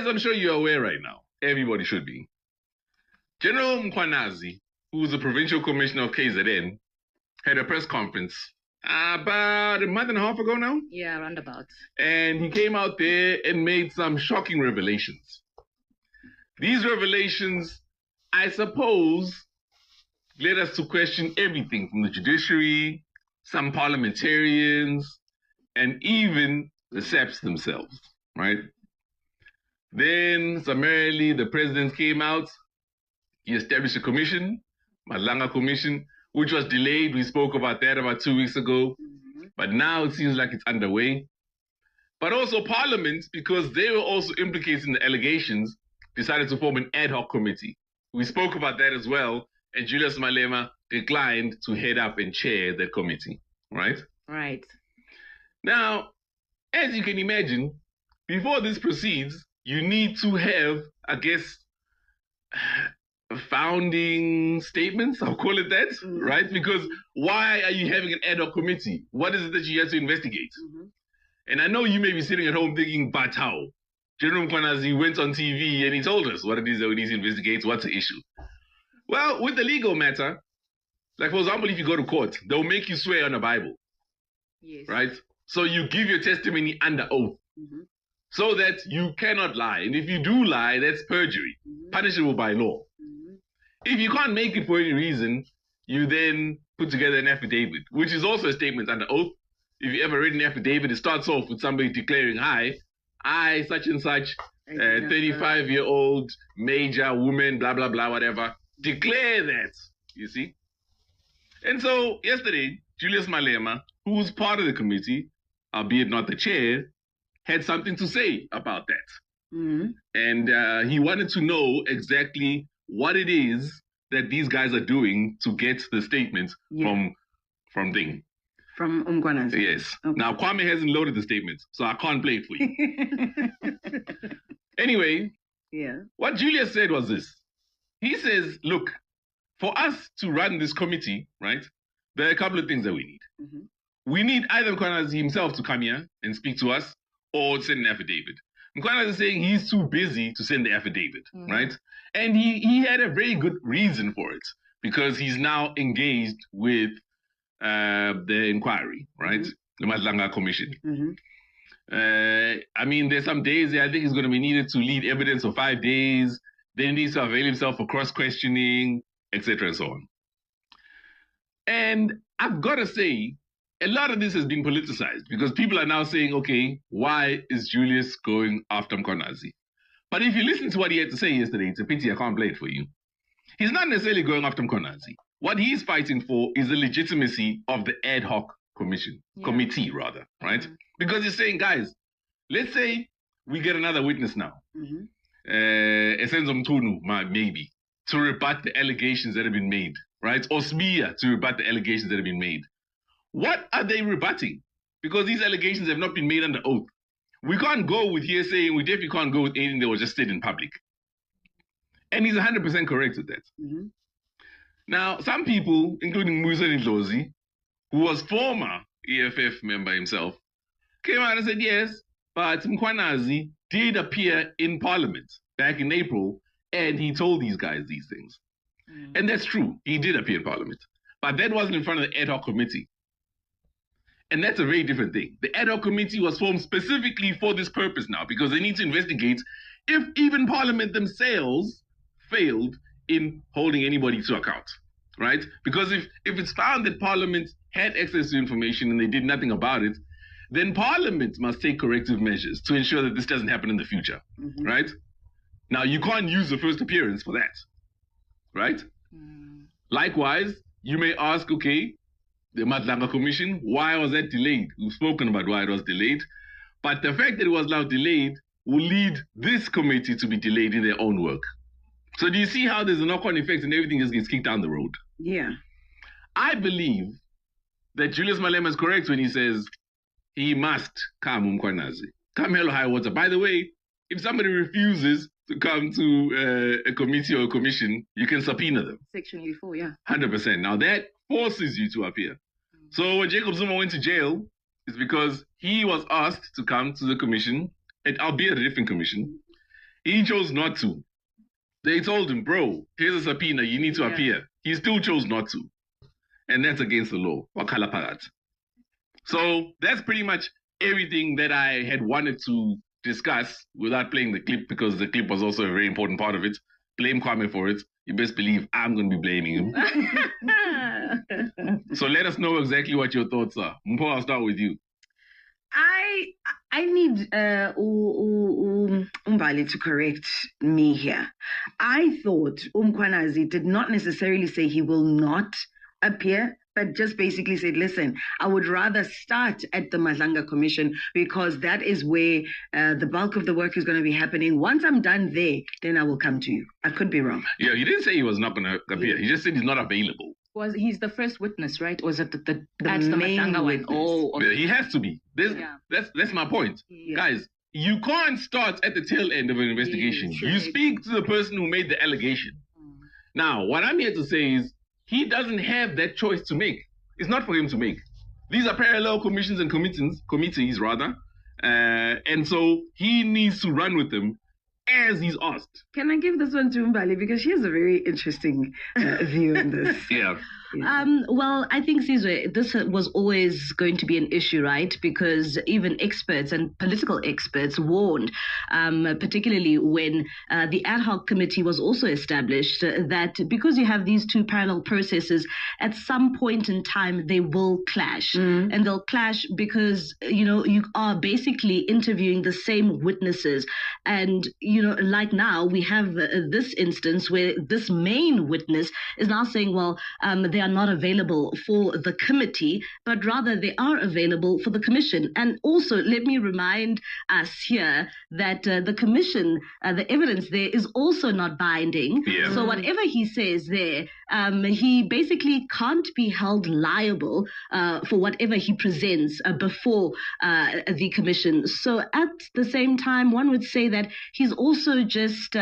I'm sure you're aware right now, everybody should be, General Mkhwanazi, who's the provincial commissioner of KZN, had a press conference about a month and a half ago now. Yeah, roundabout. And he came out there and made some shocking revelations. These revelations, I suppose, led us to question everything from the judiciary, some parliamentarians, and even the SAPs themselves, right? Then, summarily, the president came out. He established a commission, Madlanga Commission, which was delayed. We spoke about that about 2 weeks ago. But now it seems like it's underway. But also Parliament, because they were also implicated in the allegations, decided to form an ad hoc committee. We spoke about that as well. And Julius Malema declined to head up and chair the committee, right? Right. Now, as you can imagine, before this proceeds, you need to have, I guess, founding statements, I'll call it that, right? Because why are you having an ad hoc committee? What is it that you have to investigate? And I know you may be sitting at home thinking, but how? General Mkhwanazi went on TV and he told us what it is that we need to investigate, what's the issue. Well, with the legal matter, like for example, if you go to court, they'll make you swear on a Bible. Yes. Right? So you give your testimony under oath. So that you cannot lie. And if you do lie, that's perjury, punishable by law. If you can't make it for any reason, you then put together an affidavit, which is also a statement under oath. If you ever read an affidavit, it starts off with somebody declaring, hi, I, such and such, 35-year-old major woman, blah, blah, blah, whatever. Declare that, you see. And so yesterday, Julius Malema, who was part of the committee, albeit not the chair, had something to say about that. And he wanted to know exactly what it is that these guys are doing to get the statement from Ding. From Mkhwanazi. Yes. Okay. Now, Kwame hasn't loaded the statement, so I can't play it for you. Anyway, what Julius said was this. He says, look, for us to run this committee, right, there are a couple of things that we need. We need either Mkhwanazi himself to come here and speak to us or send an affidavit. Mkhwanazi is saying he's too busy to send the affidavit, right? And he had a very good reason for it because he's now engaged with the inquiry, right? The Madlanga Commission. I mean, there's some days I think he's going to be needed to lead evidence for 5 days. Then he needs to avail himself for cross-questioning, etc. and so on. And I've got to say, a lot of this has been politicized because people are now saying, okay, why is Julius going after Mkhwanazi? But if you listen to what he had to say yesterday, it's a pity I can't play it for you. He's not necessarily going after Mkhwanazi. What he's fighting for is the legitimacy of the ad hoc committee, rather, right? Because he's saying, guys, let's say we get another witness now, Esenzo Mtunu, maybe, to rebut the allegations that have been made, right? Or Smia to rebut the allegations that have been made. What are they rebutting? Because these allegations have not been made under oath. We can't go with hearsay, and we definitely can't go with anything that was just said in public. And he's 100% correct with that. Now, some people, including Sizwe Dhlomo, who was former EFF member himself, came out and said, yes, but Mkhwanazi did appear in Parliament back in April, and he told these guys these things. And that's true. He did appear in Parliament. But that wasn't in front of the ad hoc committee. And that's a very different thing. The ad hoc committee was formed specifically for this purpose now, because they need to investigate if even Parliament themselves failed in holding anybody to account, right? Because if it's found that Parliament had access to information and they did nothing about it, then Parliament must take corrective measures to ensure that this doesn't happen in the future, right? Now, you can't use the first appearance for that, right? Likewise, you may ask, okay, the Madlanga Commission, why was that delayed? We've spoken about why it was delayed. But the fact that it was now delayed will lead this committee to be delayed in their own work. So do you see how there's a knock-on effect and everything just gets kicked down the road? Yeah. I believe that Julius Malema is correct when he says he must come Mkhwanazi. Come hell or high water. By the way, if somebody refuses to come to a committee or a commission, you can subpoena them. Section 84, yeah. 100%. Now that forces you to appear. So when Jacob Zuma went to jail, it's because he was asked to come to the commission, albeit a different commission, He chose not to. They told him, bro, here's a subpoena, you need to appear. He still chose not to. And that's against the law. Wakhala Parat. So that's pretty much everything that I had wanted to discuss without playing the clip, because the clip was also a very important part of it. Blame Kwame for it. You best believe I'm going to be blaming him. So let us know exactly what your thoughts are. Mpho, I'll start with you. I need Umbali to correct me here. I thought Mkhwanazi did not necessarily say he will not appear, but just basically said, listen, I would rather start at the Madlanga Commission because that is where the bulk of the work is going to be happening. Once I'm done there, then I will come to you. I could be wrong. Yeah, he didn't say he was not going to appear. He just said he's not available. He's the first witness, right? Was it the main Madlanga one? Oh, okay. Yeah, he has to be. That's my point. Yeah. Guys, you can't start at the tail end of an investigation. Yes, you speak to the person who made the allegation. Now, what I'm here to say is he doesn't have that choice to make. It's not for him to make. These are parallel commissions and committees rather. And so he needs to run with them as he's asked. Can I give this one to Mbali? Because she has a very interesting view on this. Yeah. Well, I think, Sizwe, this was always going to be an issue, right? Because even experts and political experts warned, particularly when the ad hoc committee was also established, that because you have these two parallel processes, at some point in time, they will clash. And they'll clash because, you are basically interviewing the same witnesses. And, like now, we have this instance where this main witness is now saying, well, they are not available for the committee, but rather they are available for the commission. And also, let me remind us here that the commission, the evidence there is also not binding. Yeah. So whatever he says there, he basically can't be held liable for whatever he presents before the commission. So at the same time, one would say that he's also just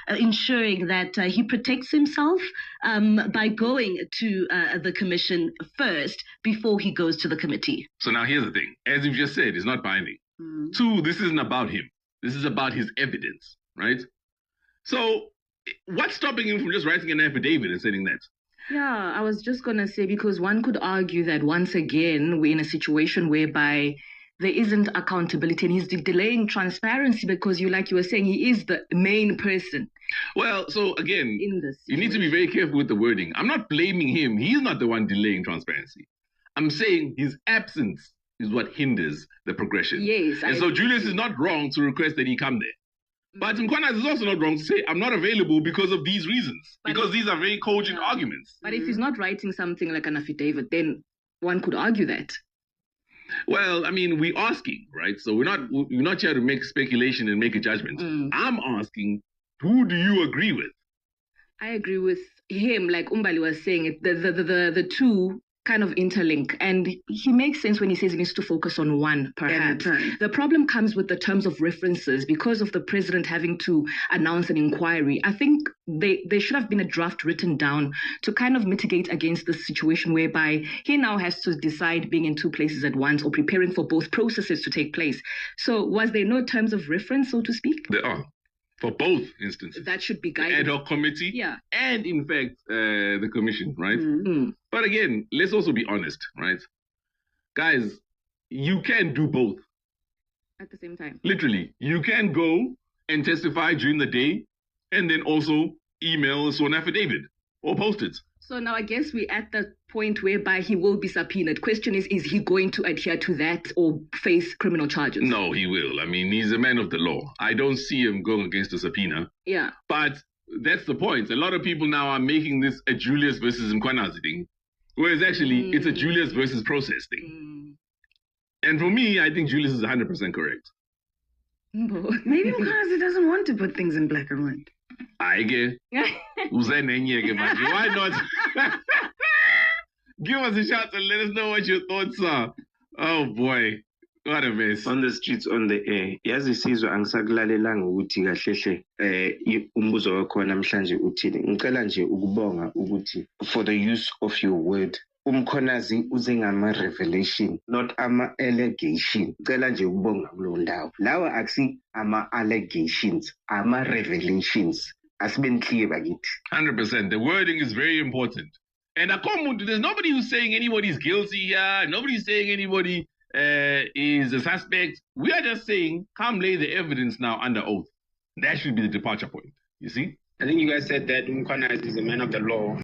ensuring that he protects himself by going to the commission first before he goes to the committee. So now here's the thing. As you've just said, it's not binding. 2, this isn't about him. This is about his evidence, right? So what's stopping him from just writing an affidavit and sending that? Yeah, I was just going to say, because one could argue that once again, we're in a situation whereby there isn't accountability and he's delaying transparency because like you were saying, he is the main person. Well, so again, you need to be very careful with the wording. I'm not blaming him. He's not the one delaying transparency. I'm saying his absence is what hinders the progression. Yes. And so Julius is not wrong to request that he come there. But Mkhwanazi is also not wrong to say, I'm not available because of these reasons. Because these are very cogent arguments. But if he's not writing something like an affidavit, then one could argue that. Well, I mean, we're asking, right? So we're not here to make speculation and make a judgment. I'm asking, who do you agree with? I agree with him, like Umbali was saying, the two kind of interlink, and he makes sense when he says he needs to focus on one, perhaps. The problem comes with the terms of references because of the president having to announce an inquiry. I think there should have been a draft written down to kind of mitigate against this situation whereby he now has to decide being in two places at once or preparing for both processes to take place. So was there no terms of reference, so to speak? There are. For both instances. That should be guided. Ad hoc committee. Yeah. And in fact, the commission, right? But again, let's also be honest, right? Guys, you can do both. At the same time. Literally. You can go and testify during the day and then also email us an affidavit or post it. So now I guess we're at the point whereby he will be subpoenaed. Question is he going to adhere to that or face criminal charges? No, he will. I mean, he's a man of the law. I don't see him going against a subpoena. Yeah. But that's the point. A lot of people now are making this a Julius versus Mkhwanazi thing, whereas actually it's a Julius versus process thing. And for me, I think Julius is 100% correct. Maybe Mkhwanazi doesn't want to put things in black and white. I get. Why not? Give us a shout and let us know what your thoughts are. Oh boy, what a mess. On the streets, on the air. Yazi Sizwe angisakulalela ukuthi kahle umbuzo wakho namhlanje uthini. Ngicela nje ukubonga ukuthi for the use of your word Mkhwanazi uze ngama-revelation, not ama-allegation. Cela nje ukubonga kulo ndawo. Lawa akusi ama-allegations, ama-revelations. Asibe clear bakithi. 100%. The wording is very important. And there's nobody who's saying anybody's guilty here. Nobody's saying anybody is a suspect. We are just saying, come lay the evidence now under oath. That should be the departure point. You see? I think you guys said that Mkhwanazi is a man of the law.